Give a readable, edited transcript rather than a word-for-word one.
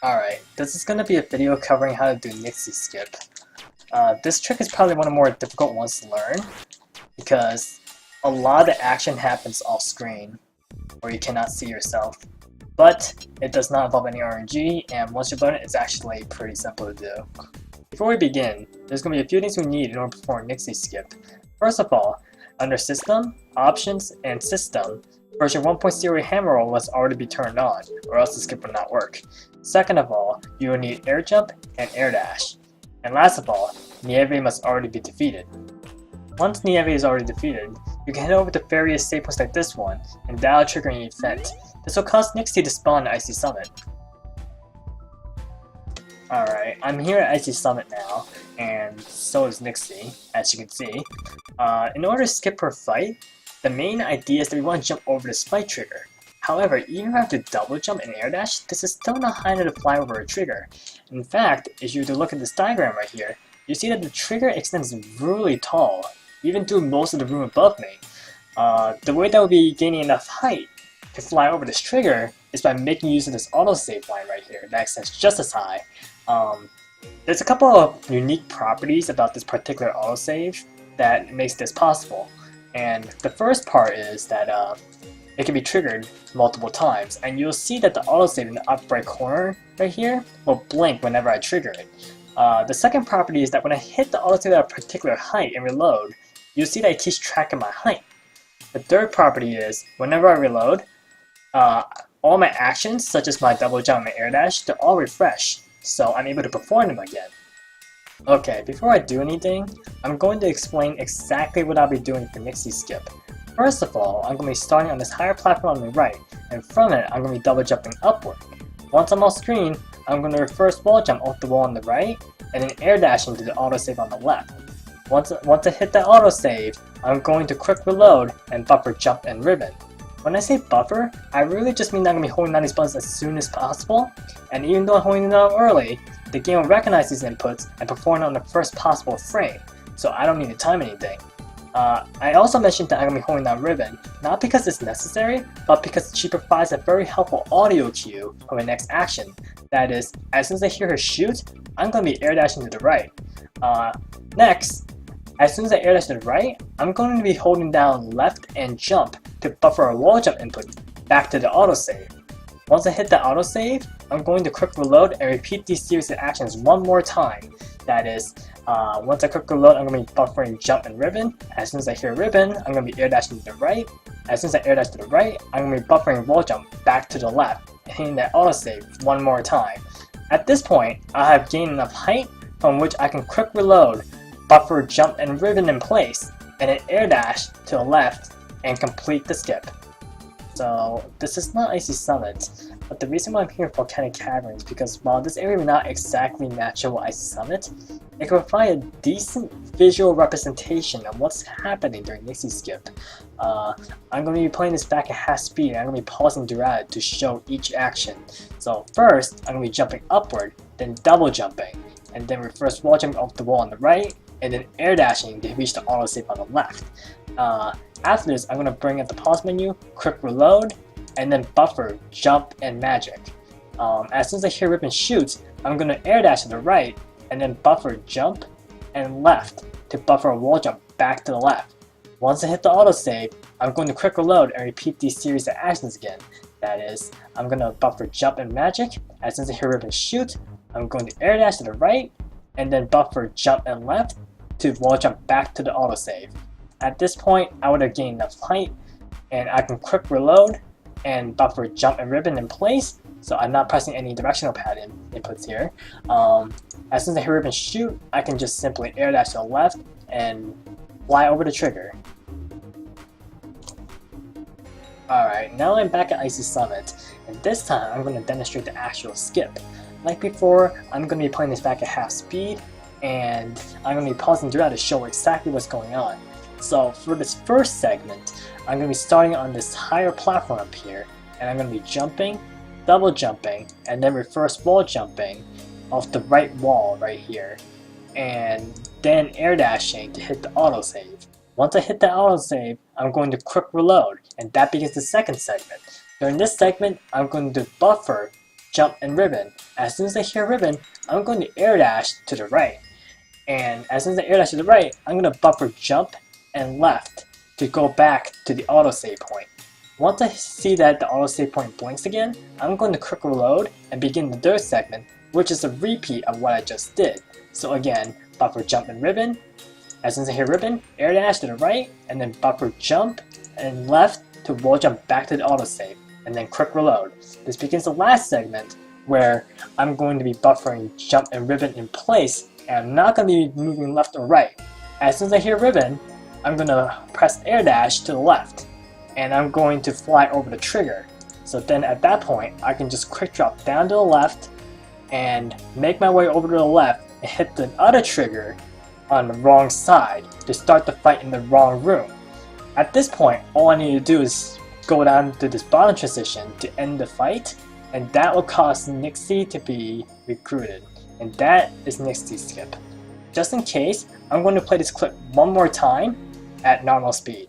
Alright, this is going to be a video covering how to do Nixie skip. This trick is probably one of the more difficult ones to learn because a lot of the action happens off screen where you cannot see yourself. But it does not involve any RNG, and once you learn it, it's actually pretty simple to do. Before we begin, there's going to be a few things we need in order to perform Nixie skip. First of all, under System, Options, and System, version 1.0 hammer roll must already be turned on, or else the skip will not work. Second of all, you will need air jump and air dash. And last of all, Nieve must already be defeated. Once Nieve is already defeated, you can head over to various save points like this one, and that'll trigger an event. This will cause Nixie to spawn at Icy Summit. Alright, I'm here at Icy Summit now, and so is Nixie, as you can see. In order to skip her fight, the main idea is that we want to jump over this fight trigger. However, even if I have to double jump and air dash, this is still not high enough to fly over a trigger. In fact, if you were to look at this diagram right here, you see that the trigger extends really tall, even through most of the room above me. The way that would be gaining enough height to fly over this trigger is by making use of this autosave line right here that extends just as high. There's a couple of unique properties about this particular autosave that makes this possible. And the first part is that it can be triggered multiple times, and you'll see that the autosave in the upper right corner right here will blink whenever I trigger it. The second property is that when I hit the autosave at a particular height and reload, you'll see that it keeps track of my height. The third property is, whenever I reload, all my actions, such as my double jump and air dash, they're all refresh, so I'm able to perform them again. Okay, before I do anything, I'm going to explain exactly what I'll be doing for Nixie skip. First of all, I'm going to be starting on this higher platform on the right, and from it, I'm going to be double jumping upward. Once I'm off screen, I'm going to reverse wall jump off the wall on the right, and then air dash into the autosave on the left. Once I hit that autosave, I'm going to quick reload and buffer jump and ribbon. When I say buffer, I really just mean that I'm going to be holding down these buttons as soon as possible, and even though I'm holding them down early, the game will recognize these inputs and perform on the first possible frame, so I don't need to time anything. I also mentioned that I'm going to be holding down ribbon, not because it's necessary, but because she provides a very helpful audio cue for my next action. That is, as soon as I hear her shoot, I'm going to be air dashing to the right. Next, as soon as I air dash to the right, I'm going to be holding down left and jump to buffer a wall jump input back to the autosave. Once I hit the autosave, I'm going to quick reload and repeat these series of actions one more time. That is, once I quick reload, I'm going to be buffering jump and ribbon. As soon as I hear ribbon, I'm going to be air dashing to the right. As soon as I air dash to the right, I'm going to be buffering wall jump back to the left, and hitting that autosave one more time. At this point, I have gained enough height from which I can quick reload, buffer jump and ribbon in place, and then air dash to the left and complete the skip. So this is not Icy Summit, but the reason why I'm here for Volcanic Cavern is because while this area may not exactly match up with Icy Summit, it can provide a decent visual representation of what's happening during Nixie skip. I'm going to be playing this back at half speed, and I'm going to be pausing throughout it to show each action. So first, I'm going to be jumping upward, then double jumping, and then reverse wall jumping off the wall on the right, and then air dashing to reach the autosave on the left. After this, I'm going to bring up the pause menu, quick reload, and then buffer, jump, and magic. As soon as I hear ribbon shoot, I'm going to air dash to the right, and then buffer, jump, and left to buffer a wall jump back to the left. Once I hit the autosave, I'm going to quick reload and repeat these series of actions again. That is, I'm going to buffer, jump, and magic. As soon as I hear ribbon shoot, I'm going to air dash to the right, and then buffer, jump, and left to wall jump back to the autosave. At this point, I would have gained enough height, and I can quick reload and buffer jump and ribbon in place, so I'm not pressing any directional pad inputs here. As soon as I hear ribbon shoot, I can just simply air dash to the left and fly over the trigger. Alright, now I'm back at Icy Summit, and this time I'm going to demonstrate the actual skip. Like before, I'm going to be playing this back at half speed, and I'm going to be pausing throughout to show exactly what's going on. So for this first segment, I'm going to be starting on this higher platform up here, and I'm going to be jumping, double jumping, and then reverse wall jumping off the right wall right here, and then air dashing to hit the autosave. Once I hit the autosave, I'm going to quick reload, and that begins the second segment. During this segment, I'm going to buffer, jump, and ribbon. As soon as I hear ribbon, I'm going to air dash to the right. And as soon as I air dash to the right, I'm going to buffer jump and left to go back to the autosave point. Once I see that the autosave point blinks again, I'm going to quick reload and begin the third segment, which is a repeat of what I just did. So again, buffer jump and ribbon. As soon as I hear ribbon, air dash to the right, and then buffer jump and left to wall jump back to the autosave, and then quick reload. This begins the last segment where I'm going to be buffering jump and ribbon in place, and I'm not going to be moving left or right. As soon as I hear ribbon, I'm going to press air dash to the left, and I'm going to fly over the trigger. So then at that point, I can just quick drop down to the left and make my way over to the left and hit the other trigger on the wrong side to start the fight in the wrong room. At this point, all I need to do is go down to this bottom transition to end the fight, and that will cause Nixie to be recruited. And that is Nixie's skip. Just in case, I'm going to play this clip one more time at normal speed.